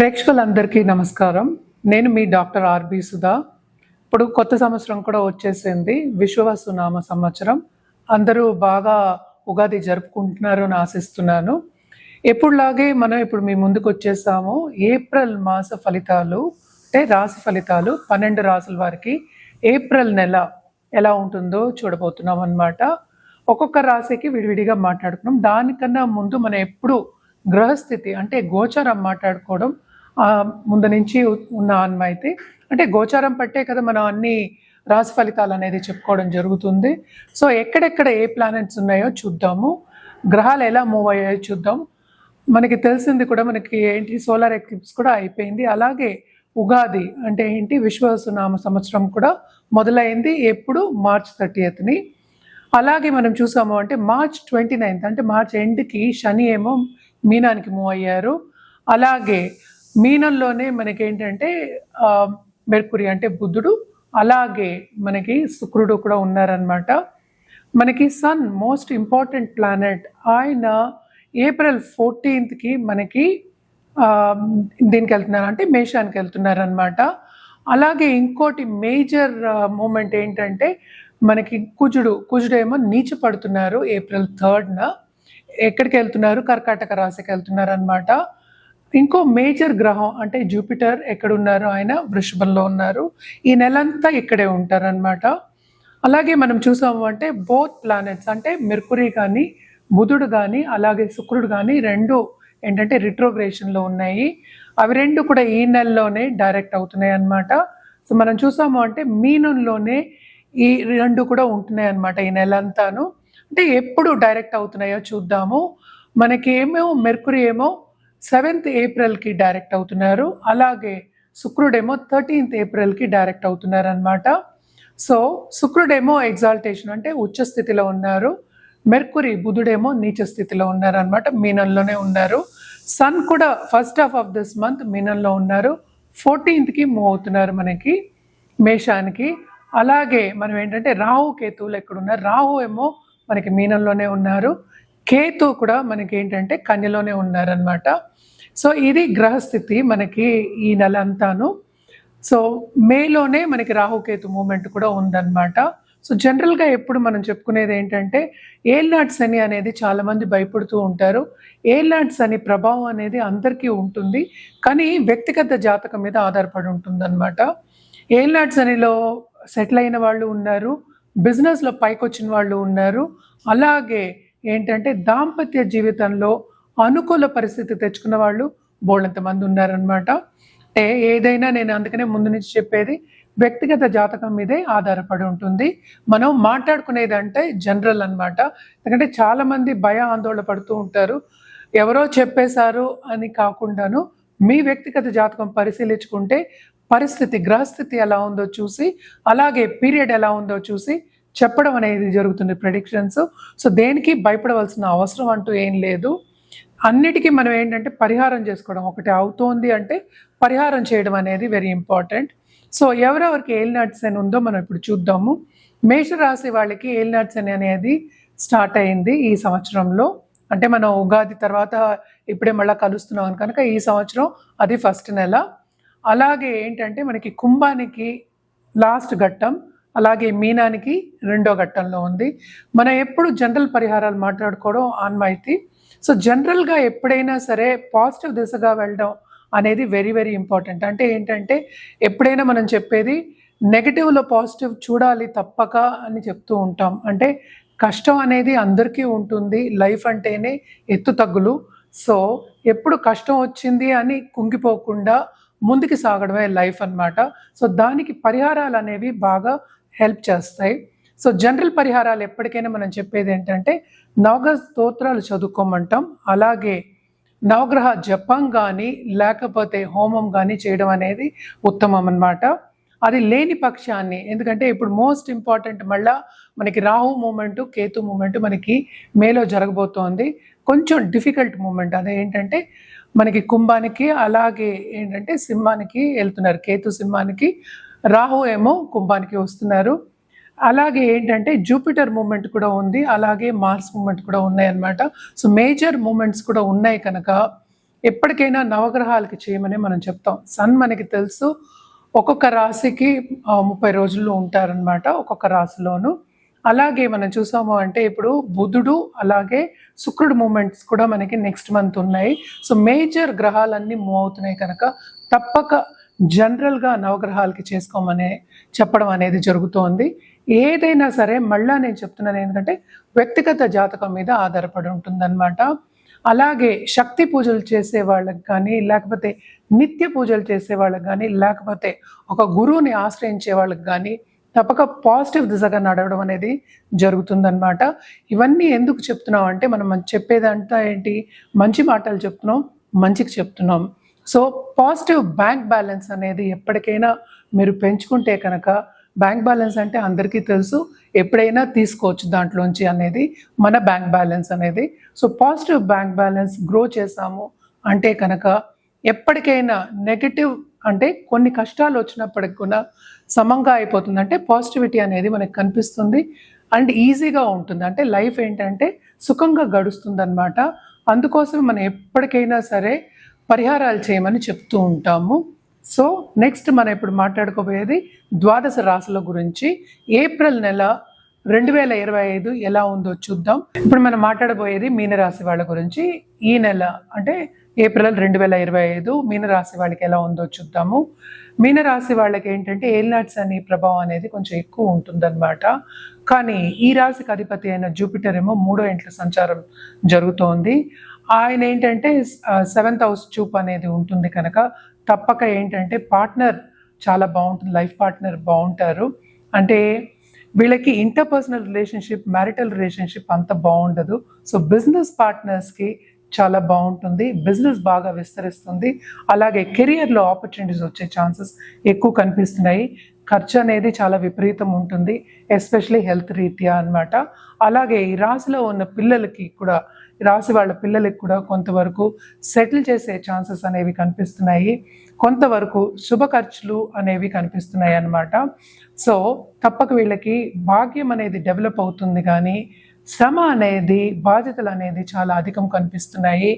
ప్రేక్షకులందరికీ నమస్కారం. నేను మీ డాక్టర్ ఆర్బి సుధా. ఇప్పుడు కొత్త సంవత్సరం కూడా వచ్చేసింది. విశ్వవసునామ సంవత్సరం. అందరూ బాగా ఉగాది జరుపుకుంటున్నారు అని ఆశిస్తున్నాను. ఎప్పుడులాగే మనం ఇప్పుడు మీ ముందుకు వచ్చేసాము. ఏప్రిల్ మాస ఫలితాలు అంటే రాశి ఫలితాలు 12 రాసుల వారికి ఏప్రిల్ నెల ఎలా ఉంటుందో చూడబోతున్నాం అన్నమాట. ఒక్కొక్క రాశికి విడివిడిగా మాట్లాడుకున్నాం. దానికన్నా ముందు మనం ఎప్పుడు గ్రహస్థితి అంటే గోచారం మాట్లాడుకోవడం ముందు నుంచి ఉన్న ఆన్మైతే. అంటే గోచారం పట్టే కదా మనం అన్ని రాశి ఫలితాలు అనేది చెప్పుకోవడం జరుగుతుంది. సో ఎక్కడెక్కడ ఏ ప్లానెట్స్ ఉన్నాయో చూద్దాము, గ్రహాలు ఎలా మూవ్ అయ్యాయో చూద్దాం. మనకి తెలిసింది కూడా, మనకి ఏంటి సోలార్ ఎక్లిప్స్ కూడా అయిపోయింది. అలాగే ఉగాది అంటే ఏంటి విశ్వవసునామ సంవత్సరం కూడా మొదలైంది. ఎప్పుడు మార్చ్ 30ని. అలాగే మనం చూసాము అంటే మార్చ్ 29 అంటే మార్చ్ ఎండ్కి శని ఏమో మీనానికి మూవ్ అయ్యారు. అలాగే మీనంలోనే మనకేంటంటే మెర్కురీ అంటే బుధుడు, అలాగే మనకి శుక్రుడు కూడా ఉన్నారనమాట. మనకి సన్ మోస్ట్ ఇంపార్టెంట్ ప్లానెట్, ఆయన ఏప్రిల్ 14కి మనకి దీనికి వెళ్తున్నారు అంటే మేషానికి వెళ్తున్నారనమాట. అలాగే ఇంకోటి మేజర్ మూమెంట్ ఏంటంటే మనకి కుజుడేమో నీచ పడుతున్నారు ఏప్రిల్ 3న. ఎక్కడికి వెళ్తున్నారు? కర్కాటక రాశికి వెళ్తున్నారు అనమాట. ఇంకో మేజర్ గ్రహం అంటే జూపిటర్ ఎక్కడున్నారు? ఆయన వృషభంలో ఉన్నారు. ఈ నెలంతా ఇక్కడే ఉంటారనమాట. అలాగే మనం చూసాము అంటే బోత్ ప్లానెట్స్ అంటే మెర్కురీ కానీ బుధుడు కానీ అలాగే శుక్రుడు కానీ రెండు ఏంటంటే రిట్రోగ్రేషన్లో ఉన్నాయి. అవి రెండు కూడా ఈ నెలలోనే డైరెక్ట్ అవుతున్నాయి అన్నమాట. సో మనం చూసాము అంటే మీనంలోనే ఈ రెండు కూడా ఉంటున్నాయి అన్నమాట ఈ నెలంతాను. అంటే ఎప్పుడు డైరెక్ట్ అవుతున్నాయో చూద్దాము. మనకి ఏమో మెర్కురీ ఏమో 7th ఏప్రిల్కి డైరెక్ట్ అవుతున్నారు. అలాగే శుక్రుడేమో 13th ఏప్రిల్కి డైరెక్ట్ అవుతున్నారు అనమాట. సో శుక్రుడేమో ఎగ్జాల్టేషన్ అంటే ఉచ్చ స్థితిలో ఉన్నారు. మెర్కురీ బుధుడేమో నీచ స్థితిలో ఉన్నారు అనమాట. మీనంలోనే ఉన్నారు. సన్ కూడా first half of this month మీనంలో ఉన్నారు. 14థ్కి మూవ్ అవుతున్నారు మనకి మేషానికి. అలాగే మనం ఏంటంటే రాహు కేతువులు ఎక్కడున్నారు? రాహు ఏమో మనకి మీనంలోనే ఉన్నారు. కేతు కూడా మనకి ఏంటంటే కన్యలోనే ఉన్నారనమాట. సో ఇది గ్రహస్థితి మనకి ఈ నెల అంతాను. సో మేలోనే మనకి రాహుకేతు మూమెంట్ కూడా ఉందన్నమాట. సో జనరల్గా ఎప్పుడు మనం చెప్పుకునేది ఏంటంటే ఏల్నాటి శని అనేది చాలామంది భయపడుతూ ఉంటారు. ఏల్నాటి శని ప్రభావం అనేది అందరికీ ఉంటుంది, కానీ వ్యక్తిగత జాతకం మీద ఆధారపడి ఉంటుందన్నమాట. ఏల్నాటి శనిలో సెటిల్ అయిన వాళ్ళు ఉన్నారు, బిజినెస్లో పైకి వచ్చిన వాళ్ళు ఉన్నారు. అలాగే ఏంటంటే దాంపత్య జీవితంలో అనుకూల పరిస్థితి తెచ్చుకున్న వాళ్ళు బోళ్ళంత మంది ఉన్నారనమాట. అంటే ఏదైనా నేను అందుకనే ముందు నుంచి చెప్పేది వ్యక్తిగత జాతకం మీదే ఆధారపడి ఉంటుంది. మనం మాట్లాడుకునేది అంటే జనరల్ అనమాట. ఎందుకంటే చాలామంది భయ ఆందోళన పడుతూ ఉంటారు. ఎవరో చెప్పేశారు అని కాకుండాను మీ వ్యక్తిగత జాతకం పరిశీలించుకుంటే పరిస్థితి గ్రహస్థితి ఎలా ఉందో చూసి, అలాగే పీరియడ్ ఎలా ఉందో చూసి చెప్పడం అనేది జరుగుతుంది, ప్రెడిక్షన్స్. సో దేనికి భయపడవలసిన అవసరం అంటూ ఏం లేదు. అన్నిటికీ మనం ఏంటంటే పరిహారం చేసుకోవడం, ఒకటి అవుతోంది అంటే పరిహారం చేయడం అనేది వెరీ ఇంపార్టెంట్. సో ఎవరెవరికి ఏలినాటి శని ఉందో మనం ఇప్పుడు చూద్దాము. మేషరాశి వాళ్ళకి ఏలినాటి శని అనేది స్టార్ట్ అయింది ఈ సంవత్సరంలో. అంటే మనం ఉగాది తర్వాత ఇప్పుడే మళ్ళీ కలుస్తున్నాం కనుక ఈ సంవత్సరం అది ఫస్ట్ నెల. అలాగే ఏంటంటే మనకి కుంభానికి లాస్ట్ ఘట్టం, అలాగే మీనానికి రెండో ఘట్టంలో ఉంది. మనం ఎప్పుడు జనరల్ పరిహారాలు మాట్లాడుకోవడం ఆన్మైతి. సో జనరల్గా ఎప్పుడైనా సరే పాజిటివ్ దిశగా వెళ్ళడం అనేది వెరీ వెరీ ఇంపార్టెంట్. అంటే ఏంటంటే ఎప్పుడైనా మనం చెప్పేది నెగటివ్లో పాజిటివ్ చూడాలి తప్పక అని చెప్తూ ఉంటాం. అంటే కష్టం అనేది అందరికీ ఉంటుంది, లైఫ్ అంటేనే ఎత్తు తగ్గులు. సో ఎప్పుడు కష్టం వచ్చింది అని కుంగిపోకుండా ముందుకు సాగడమే లైఫ్ అన్నమాట. సో దానికి పరిహారాలు అనేవి బాగా హెల్ప్ చేస్తాయి. సో జనరల్ పరిహారాలు ఎప్పటికైనా మనం చెప్పేది ఏంటంటే నవగ్రహ స్తోత్రాలు చదువుకోమంటాం. అలాగే నవగ్రహ జపం కానీ లేకపోతే హోమం కానీ చేయడం అనేది ఉత్తమం అన్నమాట. అది లేని పక్షాన్ని, ఎందుకంటే ఇప్పుడు మోస్ట్ ఇంపార్టెంట్ మళ్ళా మనకి రాహు మూమెంటు కేతు మూమెంటు మనకి మేలో జరగబోతోంది. కొంచెం డిఫికల్ట్ మూమెంట్. అదేంటంటే మనకి కుంభానికి అలాగే ఏంటంటే సింహానికి వెళ్తున్నారు. కేతు సింహానికి, రాహు ఏమో కుంభానికి వస్తున్నారు. అలాగే ఏంటంటే జూపిటర్ మూమెంట్ కూడా ఉంది, అలాగే మార్స్ మూమెంట్ కూడా ఉన్నాయి అన్నమాట. సో మేజర్ మూమెంట్స్ కూడా ఉన్నాయి కనుక ఎప్పటికైనా నవగ్రహాలకి చేయమని మనం చెప్తాం. సన్ మనకి తెలుసు ఒక్కొక్క రాశికి 30 రోజులు ఉంటారనమాట, ఒక్కొక్క రాశిలోను. అలాగే మనం చూసాము అంటే ఇప్పుడు బుధుడు అలాగే శుక్రుడు మూమెంట్స్ కూడా మనకి నెక్స్ట్ మంత్ ఉన్నాయి. సో మేజర్ గ్రహాలన్నీ మూవ్ అవుతున్నాయి కనుక తప్పక జనరల్గా నవగ్రహాలకి చేసుకోమని చెప్పడం అనేది జరుగుతోంది. ఏదైనా సరే మళ్ళా నేను చెప్తున్నాను ఏంటంటే వ్యక్తిగత జాతకం మీద ఆధారపడి ఉంటుందన్నమాట. అలాగే శక్తి పూజలు చేసే వాళ్ళకి కానీ, లేకపోతే నిత్య పూజలు చేసే వాళ్ళకి కానీ, లేకపోతే ఒక గురువుని ఆశ్రయించే వాళ్ళకి కానీ తప్పక పాజిటివ్ దిశగా నడవడం అనేది జరుగుతుందన్నమాట. ఇవన్నీ ఎందుకు చెప్తున్నాం అంటే మనం చెప్పేదంతా ఏంటి, మంచి మాటలు చెప్తున్నాం, మంచికి చెప్తున్నాం. సో పాజిటివ్ బ్యాంక్ బ్యాలెన్స్ అనేది ఎప్పటికైనా మీరు పెంచుకుంటే కనుక, బ్యాంక్ బ్యాలెన్స్ అంటే అందరికీ తెలుసు, ఎప్పుడైనా తీసుకోవచ్చు దాంట్లోంచి అనేది మన బ్యాంక్ బ్యాలెన్స్ అనేది. So positive bank balance grow చేసాము అంటే కనుక ఎప్పటికైనా నెగటివ్ అంటే కొన్ని కష్టాలు వచ్చినప్పటికి కూడా సమంగా అయిపోతుంది. అంటే పాజిటివిటీ అనేది మనకు కనిపిస్తుంది అండ్ ఈజీగా ఉంటుంది. అంటే లైఫ్ ఏంటంటే సుఖంగా గడుస్తుంది అనమాట. అందుకోసం మనం ఎప్పటికైనా సరే పరిహారాలు చేయమని చెప్తూ ఉంటాము. సో నెక్స్ట్ మనం ఇప్పుడు మాట్లాడుకోబోయేది ద్వాదశ రాశుల గురించి. ఏప్రిల్ నెల 2025 ఎలా ఉందో చూద్దాం. ఇప్పుడు మనం మాట్లాడబోయేది మీనరాశి వాళ్ళ గురించి. ఈ నెల అంటే ఏప్రిల్ 2025 మీనరాశి వాళ్ళకి ఎలా ఉందో చూద్దాము. మీనరాశి వాళ్ళకి ఏంటంటే ఏలినాటి శని ప్రభావం అనేది కొంచెం ఎక్కువ ఉంటుందన్నమాట. కానీ ఈ రాశికి అధిపతి అయిన జూపిటర్ ఏమో 3వ ఇంట్లో సంచారం జరుగుతోంది. ఆయన ఏంటంటే 7th హౌస్ చూపు అనేది ఉంటుంది కనుక తప్పక ఏంటంటే పార్ట్నర్ చాలా బాగుంటుంది, లైఫ్ పార్ట్నర్ బాగుంటారు. అంటే వీళ్ళకి ఇంటర్పర్సనల్ రిలేషన్షిప్, మ్యారిటల్ రిలేషన్షిప్ అంత బాగుండదు. సో బిజినెస్ పార్ట్నర్స్కి చాలా బాగుంటుంది, బిజినెస్ బాగా విస్తరిస్తుంది. అలాగే కెరియర్లో ఆపర్చునిటీస్ వచ్చే ఛాన్సెస్ ఎక్కువ కనిపిస్తున్నాయి. ఖర్చు అనేది చాలా విపరీతం ఉంటుంది, ఎస్పెషలీ హెల్త్ రీత్యా అనమాట. అలాగే ఈ రాశిలో ఉన్న పిల్లలకి కూడా, రాశి వాళ్ళ పిల్లలకి కూడా కొంతవరకు సెటిల్ చేసే ఛాన్సెస్ అనేవి కనిపిస్తున్నాయి, కొంతవరకు శుభ ఖర్చులు అనేవి కనిపిస్తున్నాయి అన్నమాట. సో తప్పక వీళ్ళకి భాగ్యం అనేది డెవలప్ అవుతుంది, కానీ శ్రమ అనేది, బాధ్యతలు అనేది చాలా అధికం కనిపిస్తున్నాయి.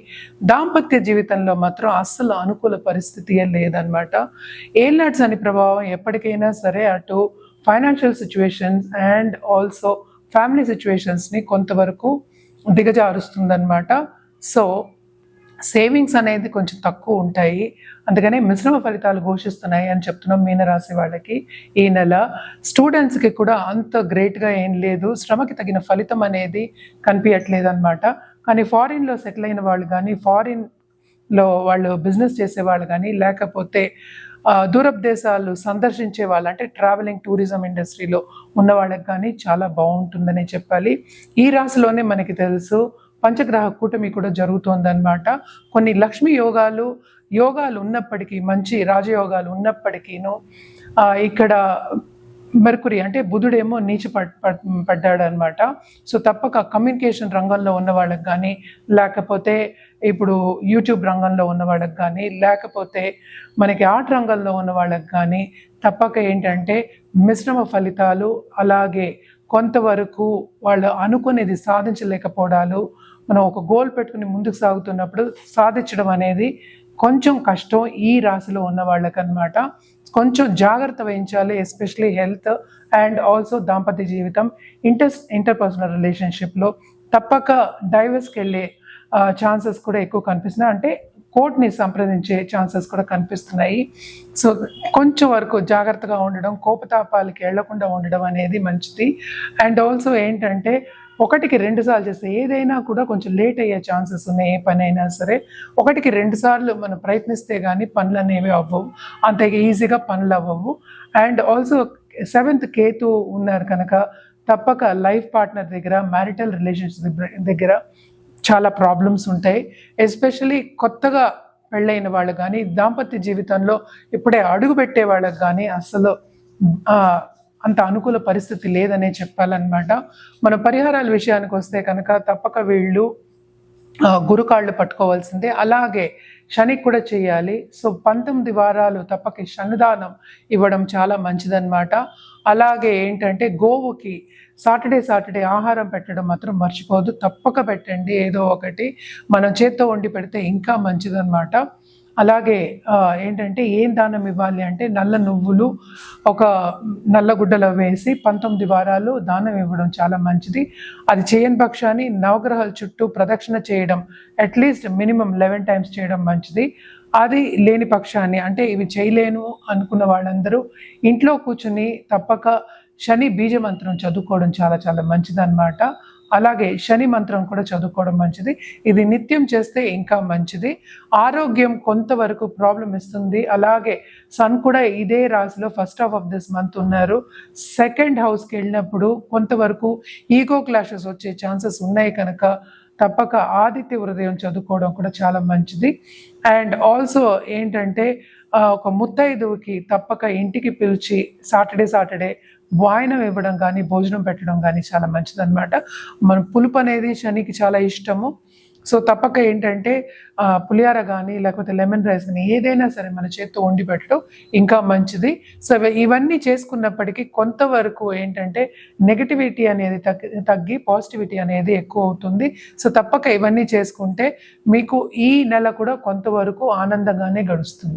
దాంపత్య జీవితంలో మాత్రం అస్సలు అనుకూల పరిస్థితియే లేదనమాట. ఏలినాటి శని ప్రభావం ఎప్పటికైనా సరే అటు financial situations and also family సిచ్యువేషన్స్ని కొంతవరకు దిగజారుస్తుందన్నమాట. సో సేవింగ్స్ అనేది కొంచెం తక్కువ ఉంటాయి, అందుకనే మిశ్రమ ఫలితాలు ఘోషిస్తున్నాయి అని చెప్తున్నాం మీనరాశి వాళ్ళకి. ఈ నెల స్టూడెంట్స్కి కూడా అంత గ్రేట్గా ఏం లేదు, శ్రమకి తగిన ఫలితం అనేది కనిపించట్లేదు అనమాట. కానీ ఫారిన్లో సెటిల్ అయిన వాళ్ళు కానీ, ఫారిన్లో వాళ్ళు బిజినెస్ చేసే వాళ్ళు కానీ, లేకపోతే దూరపు దేశాలు సందర్శించే వాళ్ళు అంటే ట్రావెలింగ్ టూరిజం ఇండస్ట్రీలో ఉన్న వాళ్ళకి కానీ చాలా బాగుంటుందనే చెప్పాలి. ఈ రాశిలోనే మనకి తెలుసు పంచగ్రహ కూటమి కూడా జరుగుతోందన్నమాట. కొన్ని లక్ష్మీ యోగాలు ఉన్నప్పటికీ, మంచి రాజయోగాలు ఉన్నప్పటికీను ఇక్కడ మెర్కురీ అంటే బుధుడేమో నీచ పడ్డాడనమాట. సో తప్పక కమ్యూనికేషన్ రంగంలో ఉన్న వాళ్ళకి కానీ, లేకపోతే ఇప్పుడు యూట్యూబ్ రంగంలో ఉన్న వాళ్ళకి కానీ, లేకపోతే మనకి ఆర్ట్ రంగంలో ఉన్న వాళ్ళకి కానీ తప్పక ఏంటంటే మిశ్రమ ఫలితాలు, అలాగే కొంతవరకు వాళ్ళు అనుకునేది సాధించలేకపోవడాలు, మనం ఒక గోల్ పెట్టుకుని ముందుకు సాగుతున్నప్పుడు సాధించడం అనేది కొంచెం కష్టం ఈ రాశిలో ఉన్న వాళ్ళకన్నమాట. కొంచెం జాగ్రత్త వహించాలి, ఎస్పెషలీ హెల్త్ అండ్ ఆల్సో దాంపత్య జీవితం, ఇంటర్పర్సనల్ రిలేషన్షిప్లో తప్పక డైవర్స్కి వెళ్ళే ఛాన్సెస్ కూడా ఎక్కువ కనిపిస్తున్నాయి. అంటే కోర్ట్ని సంప్రదించే ఛాన్సెస్ కూడా కనిపిస్తున్నాయి. సో కొంచెం వరకు జాగ్రత్తగా ఉండడం, కోపతాపాలకి వెళ్లకుండా ఉండడం అనేది మంచిది. అండ్ ఆల్సో ఏంటంటే 1కి 2 సార్లు చేస్తే ఏదైనా కూడా కొంచెం లేట్ అయ్యే ఛాన్సెస్ ఉన్నాయి. ఏ పని అయినా సరే 1కి 2 సార్లు మనం ప్రయత్నిస్తే కానీ పనులు అనేవి అవ్వవు, అంత ఈజీగా పనులు అవ్వవు. అండ్ ఆల్సో 7th కేతు ఉన్నారు కనుక తప్పక లైఫ్ పార్ట్నర్ దగ్గర, మ్యారిటల్ రిలేషన్షిప్ దగ్గర చాలా ప్రాబ్లమ్స్ ఉంటాయి. ఎస్పెషలీ కొత్తగా పెళ్ళైన వాళ్ళు కానీ, దాంపత్య జీవితంలో ఇప్పుడే అడుగు పెట్టే వాళ్ళకి కానీ అసలు అంత అనుకూల పరిస్థితి లేదనే చెప్పాలన్నమాట. మన పరిహారాల విషయానికి వస్తే కనుక తప్పక వీళ్ళు గురుకాళ్ళు పట్టుకోవాల్సిందే. అలాగే శనికి కూడా చేయాలి. సో 19 వారాలు తప్పక శనిదానం ఇవ్వడం చాలా మంచిదన్నమాట. అలాగే ఏంటంటే గోవుకి సాటర్డే ఆహారం పెట్టడం మాత్రం మర్చిపోవద్దు. తప్పక పెట్టండి ఏదో ఒకటి. మనం చేత్తో వండి పెడితే ఇంకా మంచిదన్నమాట. అలాగే ఏంటంటే ఏం దానం ఇవ్వాలి అంటే నల్ల నువ్వులు ఒక నల్ల గుడ్డలో వేసి 19 వారాలు దానం ఇవ్వడం చాలా మంచిది. అది చేయని పక్షాన్ని నవగ్రహాల చుట్టూ ప్రదక్షిణ చేయడం అట్లీస్ట్ మినిమం 11 టైమ్స్ చేయడం మంచిది. అది లేని పక్షాన్ని అంటే ఇవి చేయలేను అనుకున్న వాళ్ళందరూ ఇంట్లో కూర్చుని తప్పక శని బీజ మంత్రం చదువుకోవడం చాలా చాలా మంచిదన్నమాట. అలాగే శని మంత్రం కూడా చదువుకోవడం మంచిది. ఇది నిత్యం చేస్తే ఇంకా మంచిది. ఆరోగ్యం కొంతవరకు ప్రాబ్లం ఇస్తుంది. అలాగే సన్ కూడా ఇదే రాశిలో first half of this month ఉన్నారు. సెకండ్ హౌస్కి వెళ్ళినప్పుడు కొంతవరకు ఈగో క్లాషెస్ వచ్చే ఛాన్సెస్ ఉన్నాయి కనుక తప్పక ఆదిత్య హృదయం చదువుకోవడం కూడా చాలా మంచిది. అండ్ ఆల్సో ఏంటంటే ఒక ముత్తైదువుకి తప్పక ఇంటికి పిలిచి సాటర్డే వాయనం ఇవ్వడం కానీ భోజనం పెట్టడం కానీ చాలా మంచిదన్నమాట. మన పులుపు అనేది శనికి చాలా ఇష్టము. సో తప్పక ఏంటంటే పులిహార కానీ లేకపోతే లెమన్ రైస్ కానీ ఏదైనా సరే మన చేత్తో వండి పెట్టడం ఇంకా మంచిది. సో ఇవన్నీ చేసుకున్నప్పటికీ కొంతవరకు ఏంటంటే నెగటివిటీ అనేది తగ్గి పాజిటివిటీ అనేది ఎక్కువ అవుతుంది. సో తప్పక ఇవన్నీ చేసుకుంటే మీకు ఈ నెల కూడా కొంతవరకు ఆనందంగానే గడుస్తుంది.